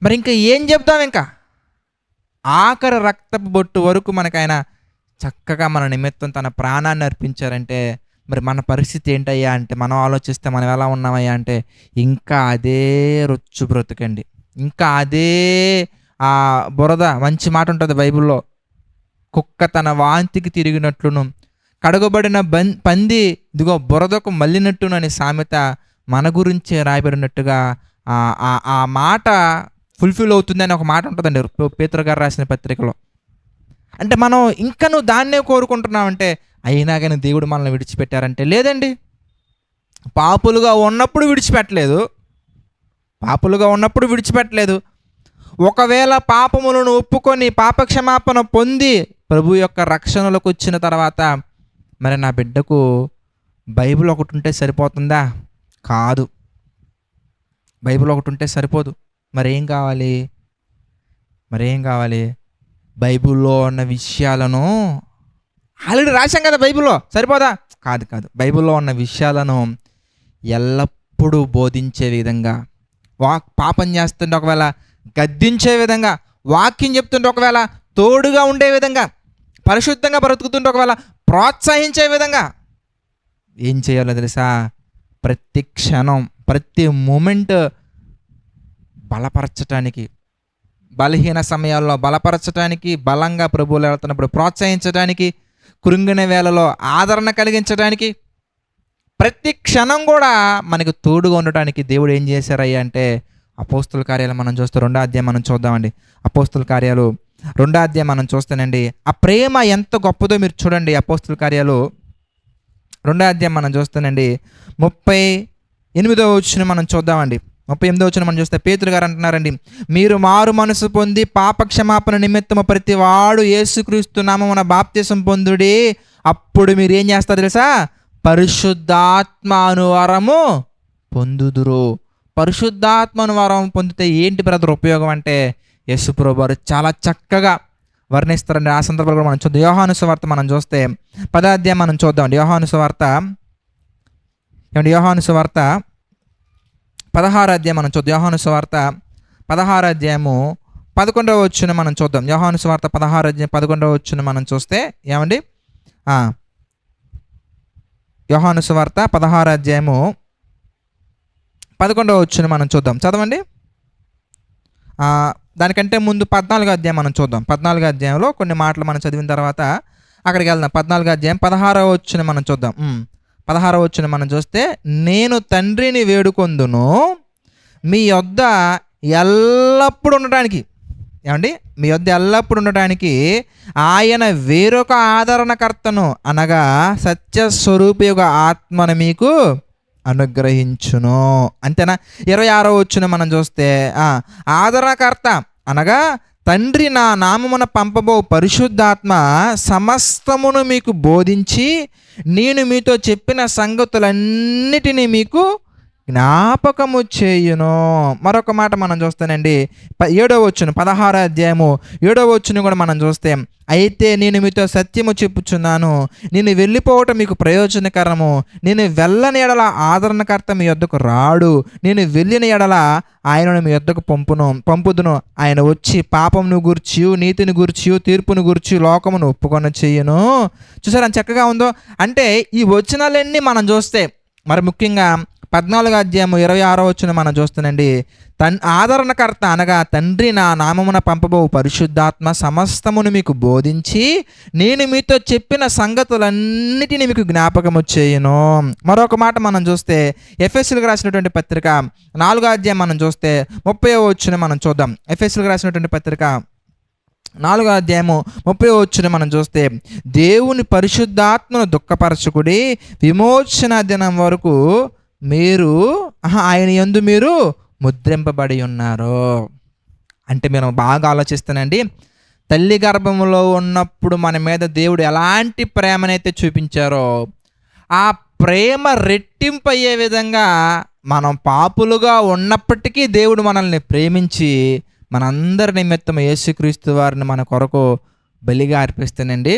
మరి ఇంకా ఏం చెప్తాం? ఇంకా ఆఖరి రక్తపు బొట్టు వరకు మనకు ఆయన చక్కగా మన నిమిత్తం తన ప్రాణాన్ని అర్పించారంటే, మరి మన పరిస్థితి ఏంటయ్యా అంటే, మనం ఆలోచిస్తే మనం ఎలా ఉన్నామయ్యా అంటే, ఇంకా అదే రొచ్చు బ్రతుకండి. ఇంకా అదే బురద. మంచి మాట ఉంటుంది బైబిల్లో, కుక్క తన వాంతికి తిరిగినట్లును కడగబడిన పంది ఇదిగో బురదకు మళ్ళినట్టును అనే సామెత మన గురించే రాయబడినట్టుగా ఆ మాట ఫుల్ఫిల్ అవుతుందని ఒక మాట ఉంటుందండి పేతురు గారు రాసిన పత్రికలో. అంటే మనం ఇంకా నువ్వు దాన్నే కోరుకుంటున్నావంటే, అయినా కానీ దేవుడు మనల్ని విడిచిపెట్టారంటే లేదండి. పాపులుగా ఉన్నప్పుడు విడిచిపెట్టలేదు. పాపులుగా ఉన్నప్పుడు విడిచిపెట్టలేదు. ఒకవేళ పాపములను ఒప్పుకొని పాపక్షమాపణ పొంది ప్రభు యొక్క రక్షణలోకి వచ్చిన తర్వాత మరి నా బిడ్డకు బైబిల్ ఒకటి ఉంటే సరిపోతుందా? కాదు. బైబిల్ ఒకటి ఉంటే సరిపోదు. మరేం కావాలి? బైబిల్లో ఉన్న విషయాలను ఆల్రెడీ రాశాం కదా, బైబిల్లో సరిపోదా? కాదు. బైబిల్లో ఉన్న విషయాలను ఎల్లప్పుడూ బోధించే విధంగా, పాపం చేస్తుంటే ఒకవేళ గద్దించే విధంగా, వాక్యం చెప్తుంటే ఒకవేళ తోడుగా ఉండే విధంగా, పరిశుద్ధంగా బ్రతుకుతుంటే ఒకవేళ ప్రోత్సహించే విధంగా ఏం చేయాలో తెలుసా? ప్రతి క్షణం, ప్రతి మూమెంట్ బలపరచటానికి, బలహీన సమయాల్లో బలపరచటానికి, బలంగా ప్రభువులు వెళ్తున్నప్పుడు ప్రోత్సహించడానికి, కృంగిన వేళలో ఆదరణ కలిగించడానికి, ప్రతి క్షణం కూడా మనకు తోడుగా ఉండటానికి దేవుడు ఏం చేశారయ్యా అంటే, అపోస్తుల కార్యాలు మనం చూస్తే 2వ అధ్యాయం మనం చూద్దామండి. అపోస్తుల కార్యాలు 2వ అధ్యాయం మనం చూస్తానండి. ఆ ప్రేమ ఎంత గొప్పదో మీరు చూడండి. అపోస్తుల కార్యాలు 2వ అధ్యాయం మనం చూస్తానండి. 38వ వచనం మనం చూద్దామండి. 38వ వచనం మనం చూస్తే పేతురు గారు అంటున్నారండి, మీరు మారు మనసు పొంది పాప క్షమాపణ నిమిత్తము ప్రతి వాడు యేసుక్రీస్తు నామమున బాప్తిసం పొందుడి, అప్పుడు మీరు ఏం చేస్తారు తెలుసా? పరిశుద్ధాత్మ అనువరము పొందుదురు. పరిశుద్ధాత్మ అనువరం పొందితే ఏంటి బ్రదర్ ఉపయోగం అంటే, యేసు ప్రభువు వారు చాలా చక్కగా వర్ణిస్తారండి. ఆ సందర్భంలో మనం చూద్దాం. యోహాను సువార్త మనం చూస్తే 10వ అధ్యాయం మనం చూద్దామండి. యోహాను సువార్త 16వ అధ్యాయం మనం చూద్దాం. యోహాను సువార్త 16వ అధ్యాయము 11వ వచనం మనం చూద్దాం. యోహాను సువార్త 16వ అధ్యాయం 11వ వచనం మనం చూస్తే ఏమండి, యోహాను సువార్త 16వ అధ్యాయము 11వ వచనం మనం చూద్దాం. చదవండి. దానికంటే ముందు 14వ అధ్యాయం మనం చూద్దాం. 14వ అధ్యాయంలో కొన్ని మాటలు మనం చదివిన తర్వాత అక్కడికి వెళ్దాం. 14వ అధ్యాయం 16వ వచనం మనం చూద్దాం. 16వ వచనం మనం చూస్తే, నేను తండ్రిని వేడుకొందును మీ యొద్ద ఎల్లప్పుడు ఉండటానికి, ఏమండి, మీ యొద్ద ఎల్లప్పుడు ఉండటానికి ఆయన వేరొక ఆదరణకర్తను అనగా సత్యస్వరూపిగా ఆత్మను మీకు అనుగ్రహించును. అంతేనా? 26వ వచనం మనం చూస్తే, ఆదరణకర్త అనగా తండ్రి నా నామమున పంపబో పరిశుద్ధాత్మ సమస్తమును మీకు బోధించి నేను మీతో చెప్పిన సంగతులన్నిటినీ మీకు జ్ఞాపకము చేయును. మరొక మాట మనం చూస్తానండి. 7వ వచనం 16వ అధ్యాయము 7వ వచనం కూడా మనం చూస్తే, అయితే నేను మీతో సత్యము చెప్పుచున్నాను, నేను వెళ్ళిపోవటం మీకు ప్రయోజనకరము, నేను వెళ్ళని ఎడల ఆదరణకర్త మీ యొద్దకు రాడు, నేను వెళ్ళిన ఎడల ఆయనను మీ యొద్దకు పంపుదును. ఆయన వచ్చి పాపమును గూర్చి నీతిని గూర్చి తీర్పును గూర్చి లోకమును ఒప్పుకొని చెయ్యను. చూసారా చక్కగా ఉందో? అంటే ఈ వచనాలన్నీ మనం చూస్తే, మరి ముఖ్యంగా 14వ అధ్యాయము 26వ వచనం మనం చూస్తానండి. ఆదరణకర్త అనగా తండ్రి నా నామమున పంపబో పరిశుద్ధాత్మ సమస్తమును మీకు బోధించి నేను మీతో చెప్పిన సంగతులన్నిటినీ మీకు జ్ఞాపకము చేయను. మరొక మాట మనం చూస్తే ఎఫెసీయులకు రాసినటువంటి పత్రిక 4వ అధ్యాయం మనం చూస్తే 30వ వచనం మనం చూద్దాం. ఎఫెసీయులకు రాసినటువంటి పత్రిక 4వ అధ్యాయము 30వ వచనం మనం చూస్తే, దేవుని పరిశుద్ధాత్మను దుఃఖపరచకుడి, విమోచన దినం వరకు మీరు ఆయన యందు మీరు ముద్రింపబడి ఉన్నారు. అంటే మీరు బాగా ఆలోచిస్తానండి, తల్లి గర్భంలో ఉన్నప్పుడు మన మీద దేవుడు ఎలాంటి ప్రేమనైతే చూపించారో ఆ ప్రేమ రెట్టింపు అయ్యే విధంగా మనం పాపులుగా ఉన్నప్పటికీ దేవుడు మనల్ని ప్రేమించి మనందరి నిమిత్తం యేసుక్రీస్తు వారిని మన కొరకు బలిగా అర్పిస్తానండి.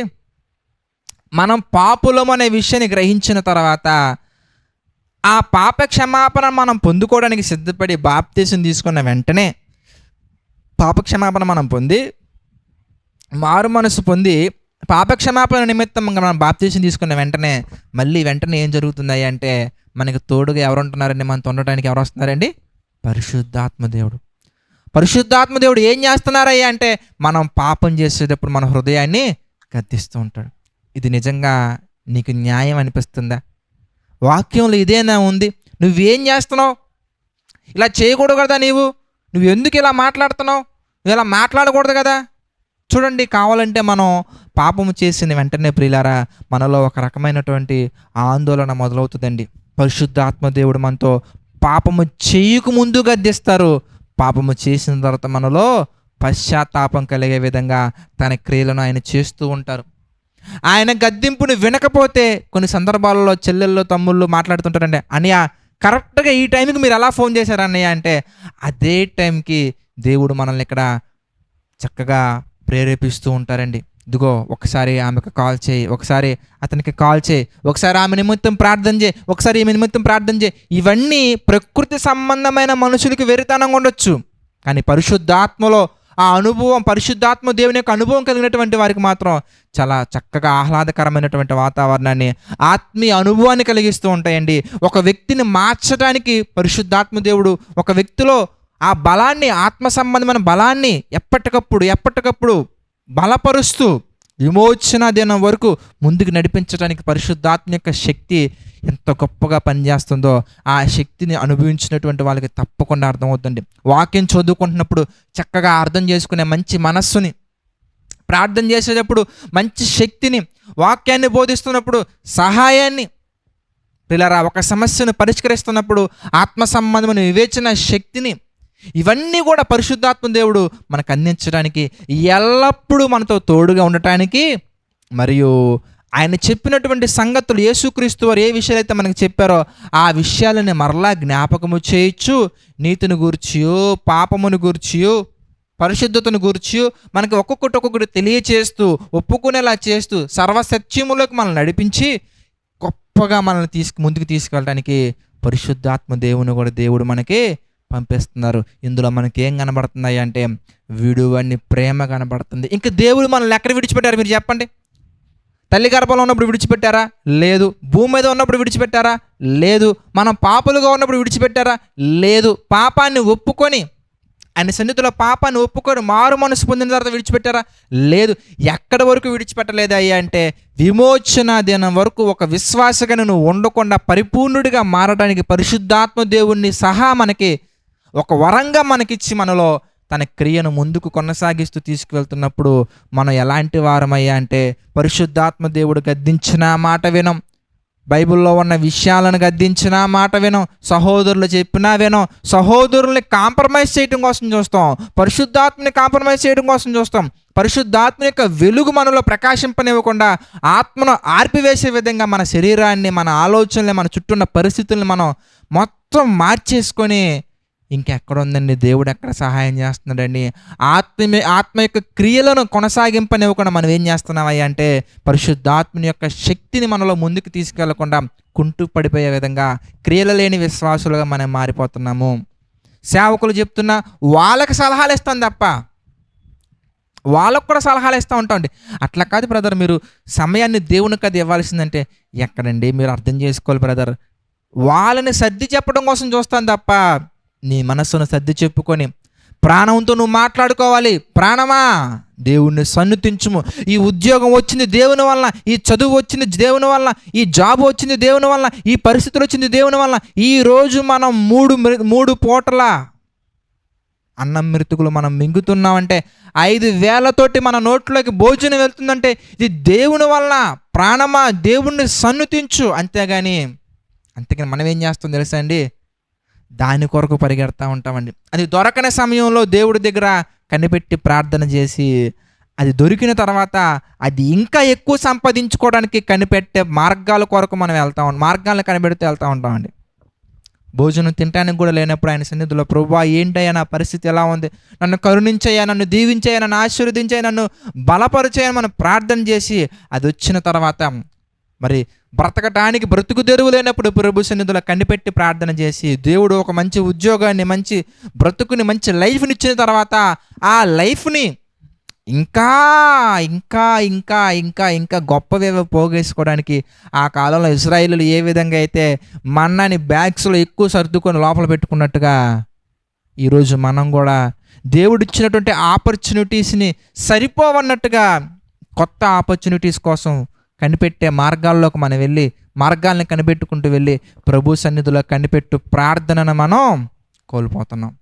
మనం పాపులం అనే విషయాన్ని గ్రహించిన తర్వాత ఆ పాప క్షమాపణ మనం పొందుకోవడానికి సిద్ధపడి బాప్తీసం తీసుకున్న వెంటనే పాపక్షమాపణ మనం పొంది, మారు మనసు పొంది, పాపక్షమాపణ నిమిత్తం మనం బాప్తీసం తీసుకున్న వెంటనే ఏం జరుగుతుంది అంటే, మనకి తోడుగా ఎవరు ఉంటున్నారండి? మనతో ఉండటానికి ఎవరు వస్తున్నారండి? పరిశుద్ధాత్మ దేవుడు. పరిశుద్ధాత్మ దేవుడు ఏం చేస్తున్నారయ్యా అంటే, మనం పాపం చేసేటప్పుడు మన హృదయాన్ని గద్దిస్తూ ఉంటాడు. ఇది నిజంగా నీకు న్యాయం అనిపిస్తుందా? వాక్యంలో ఇదేనా ఉంది? నువ్వేం చేస్తున్నావు? ఇలా చేయకూడదు కదా, నువ్వు ఎందుకు ఇలా మాట్లాడుతున్నావు? నువ్వు ఇలా మాట్లాడకూడదు కదా. చూడండి, కావాలంటే మనం పాపము చేసిన వెంటనే ప్రియులారా, మనలో ఒక రకమైనటువంటి ఆందోళన మొదలవుతుందండి. పరిశుద్ధాత్మ దేవుడు మనతో పాపము చేయక ముందు గద్దిస్తారు, పాపము చేసిన తర్వాత మనలో పశ్చాత్తాపం కలిగే విధంగా తన క్రియలను ఆయన చేస్తూ ఉంటారు. ఆయన గద్దింపుని వినకపోతే కొన్ని సందర్భాలలో చెల్లెళ్ళు తమ్ముళ్ళు మాట్లాడుతుంటారండి, అన్నయ్య కరెక్ట్గా ఈ టైంకి మీరు ఎలా ఫోన్ చేశారు అన్నయ్య అంటే, అదే టైంకి దేవుడు మనల్ని ఇక్కడ చక్కగా ప్రేరేపిస్తూ ఉంటారండి. ఇదిగో ఒకసారి ఆమెకు కాల్ చేయి, ఒకసారి అతనికి కాల్ చేయి, ఒకసారి ఆమె నిమిత్తం ప్రార్థన చేయి, ఒకసారి ఈమె నిమిత్తం ప్రార్థన చేయి. ఇవన్నీ ప్రకృతి సంబంధమైన మనుషులకి వెరితనంగా ఉండొచ్చు, కానీ పరిశుద్ధాత్మలో ఆ అనుభవం, పరిశుద్ధాత్మ దేవుని యొక్క అనుభవం కలిగినటువంటి వారికి మాత్రం చాలా చక్కగా ఆహ్లాదకరమైనటువంటి వాతావరణాన్ని, ఆత్మీయ అనుభవాన్ని కలిగిస్తూ ఉంటాయండి. ఒక వ్యక్తిని మార్చడానికి పరిశుద్ధాత్మ దేవుడు ఒక వ్యక్తిలో ఆ బలాన్ని, ఆత్మ సంబంధమైన బలాన్ని ఎప్పటికప్పుడు బలపరుస్తూ విమోచన దినం వరకు ముందుకు నడిపించడానికి పరిశుద్ధాత్మ యొక్క శక్తి ఎంత గొప్పగా పనిచేస్తుందో ఆ శక్తిని అనుభవించినటువంటి వాళ్ళకి తప్పకుండా అర్థమవుతుంది. వాక్యం చదువుకుంటున్నప్పుడు చక్కగా అర్థం చేసుకునే మంచి మనస్సుని, ప్రార్థన చేసేటప్పుడు మంచి శక్తిని, వాక్యాన్ని బోధిస్తున్నప్పుడు సహాయాన్ని, పిల్లరా ఒక సమస్యను పరిష్కరిస్తున్నప్పుడు ఆత్మ సంబంధమైన వివేచన శక్తిని, ఇవన్నీ కూడా పరిశుద్ధాత్మ దేవుడు మనకు అందించడానికి, ఎల్లప్పుడూ మనతో తోడుగా ఉండటానికి, మరియు ఆయన చెప్పినటువంటి సంగతులు యేసుక్రీస్తు వారు ఏ విషయాలైతే మనకు చెప్పారో ఆ విషయాలని మరలా జ్ఞాపకము చేయొచ్చు. నీతిని గూర్చియో, పాపమును గూర్చియో, పరిశుద్ధతను గూర్చి మనకి ఒక్కొక్కటి తెలియచేస్తూ, ఒప్పుకునేలా చేస్తూ, సర్వసత్యములోకి మనల్ని నడిపించి గొప్పగా మనల్ని ముందుకు తీసుకెళ్ళడానికి పరిశుద్ధాత్మ దేవుడు మనకి పంపిస్తున్నారు. ఇందులో మనకి ఏం కనబడుతున్నాయి అంటే విడువని ప్రేమ కనబడుతుంది. ఇంకా దేవుడు మనల్ని ఎక్కడ విడిచిపెట్టారు మీరు చెప్పండి? తల్లి గర్భంలో ఉన్నప్పుడు విడిచిపెట్టారా? లేదు. భూమి మీద ఉన్నప్పుడు విడిచిపెట్టారా? లేదు. మనం పాపులుగా ఉన్నప్పుడు విడిచిపెట్టారా? లేదు. పాపాన్ని ఒప్పుకొని, ఆయన సన్నిధిలో పాపాన్ని ఒప్పుకొని మారు మనసు పొందిన తర్వాత విడిచిపెట్టారా? లేదు. ఎక్కడి వరకు విడిచిపెట్టలేదు అయ్యా అంటే విమోచన దినం వరకు ఒక విశ్వాసగా నువ్వు ఉండకుండా పరిపూర్ణుడిగా మారడానికి పరిశుద్ధాత్మ దేవుణ్ణి సహా మనకి ఒక వరంగా మనకిచ్చి మనలో తన క్రియను ముందుకు కొనసాగిస్తూ తీసుకువెళ్తున్నప్పుడు మనం ఎలాంటి వారమయ్యా అంటే పరిశుద్ధాత్మ దేవుడు గద్దించిన మాట వినం, బైబిల్లో ఉన్న విషయాలను గద్దించిన మాట వినం, సహోదరులు చెప్పినా వినం, సహోదరుల్ని కాంప్రమైజ్ చేయడం కోసం చూస్తాం, పరిశుద్ధాత్మని కాంప్రమైజ్ చేయడం కోసం చూస్తాం. పరిశుద్ధాత్మ యొక్క వెలుగు మనలో ప్రకాశింపనివ్వకుండా ఆత్మను ఆర్పివేసే విధంగా మన శరీరాన్ని, మన ఆలోచనల్ని, మన చుట్టూ ఉన్న పరిస్థితుల్ని మనం మొత్తం మార్చేసుకొని ఇంకెక్కడ ఉందండి దేవుడు ఎక్కడ సహాయం చేస్తున్నాడండి? ఆత్మ యొక్క క్రియలను కొనసాగింపనివ్వకుండా మనం ఏం చేస్తున్నామయ్యా అంటే పరిశుద్ధాత్మని యొక్క శక్తిని మనలో ముందుకు తీసుకెళ్లకుండా కుంటు పడిపోయే విధంగా క్రియలు లేని విశ్వాసులుగా మనం మారిపోతున్నాము. సేవకులు చెప్తున్నా వాళ్ళకి సలహాలు ఇస్తాం తప్ప వాళ్ళకు కూడా సలహాలు ఇస్తూ ఉంటామండి. అట్లా కాదు బ్రదర్, మీరు సమయాన్ని దేవునికి అది ఇవ్వాల్సిందంటే ఎక్కడండి? మీరు అర్థం చేసుకోవాలి బ్రదర్. వాళ్ళని సర్ది చెప్పడం కోసం చూస్తాను తప్ప నీ మనస్సును సర్ది చెప్పుకొని ప్రాణంతో నువ్వు మాట్లాడుకోవాలి. ప్రాణమా, దేవుణ్ణి సన్నుతించుము. ఈ ఉద్యోగం వచ్చింది దేవుని వల్ల, ఈ చదువు వచ్చింది దేవుని వల్ల, ఈ జాబ్ వచ్చింది దేవుని వల్ల, ఈ పరిస్థితులు వచ్చింది దేవుని వల్ల. ఈరోజు మనం మూడు పూటల అన్నం మెతుకులు మనం మింగుతున్నామంటే 5,000తోటి మన నోట్లోకి భోజనం వెళ్తుందంటే ఇది దేవుని వల్ల. ప్రాణమా, దేవుణ్ణి సన్నుతించు. అంతేగాని మనం ఏం చేస్తాం తెలుసా అండి? దాని కొరకు పరిగెడతా ఉంటామండి. అది దొరకని సమయంలో దేవుడి దగ్గర కనిపెట్టి ప్రార్థన చేసి అది దొరికిన తర్వాత అది ఇంకా ఎక్కువ సంపాదించుకోవడానికి కనిపెట్టే మార్గాల కొరకు మనం మార్గాలను కనిపెడుతూ వెళ్తూ ఉంటామండి. భోజనం తినడానికి కూడా లేనప్పుడు ఆయన సన్నిధిలో ప్రభువా ఏంటయ్యా నా పరిస్థితి ఎలా ఉంది, నన్ను కరుణించయ్యా, నన్ను దీవించయ్యా, నన్ను ఆశీర్వదించయ్యా, నన్ను బలపరిచయ్యా మనం ప్రార్థన చేసి అది వచ్చిన తర్వాత మరి బ్రతకటానికి బ్రతుకు తెరువు లేనప్పుడు ప్రభు సన్నిధిలో కనిపెట్టి ప్రార్థన చేసి దేవుడు ఒక మంచి ఉద్యోగాన్ని, మంచి బ్రతుకుని, మంచి లైఫ్ని ఇచ్చిన తర్వాత ఆ లైఫ్ని ఇంకా ఇంకా ఇంకా ఇంకా ఇంకా గొప్పవేవో పోగేసుకోవడానికి ఆ కాలంలో ఇశ్రాయేలీయులు ఏ విధంగా అయితే మన్నాని బ్యాగ్స్లో ఎక్కువ సర్దుకొని లోపల పెట్టుకున్నట్టుగా ఈరోజు మనం కూడా దేవుడిచ్చినటువంటి ఆపర్చునిటీస్ని సరిపోవన్నట్టుగా కొత్త ఆపర్చునిటీస్ కోసం కనిపెట్టే మార్గాల్లోకి మనం వెళ్ళి, మార్గాల్ని కనిపెట్టుకుంటూ వెళ్ళి ప్రభు సన్నిధిలో కనిపెట్టు ప్రార్థనను మనం కోల్పోతున్నాం.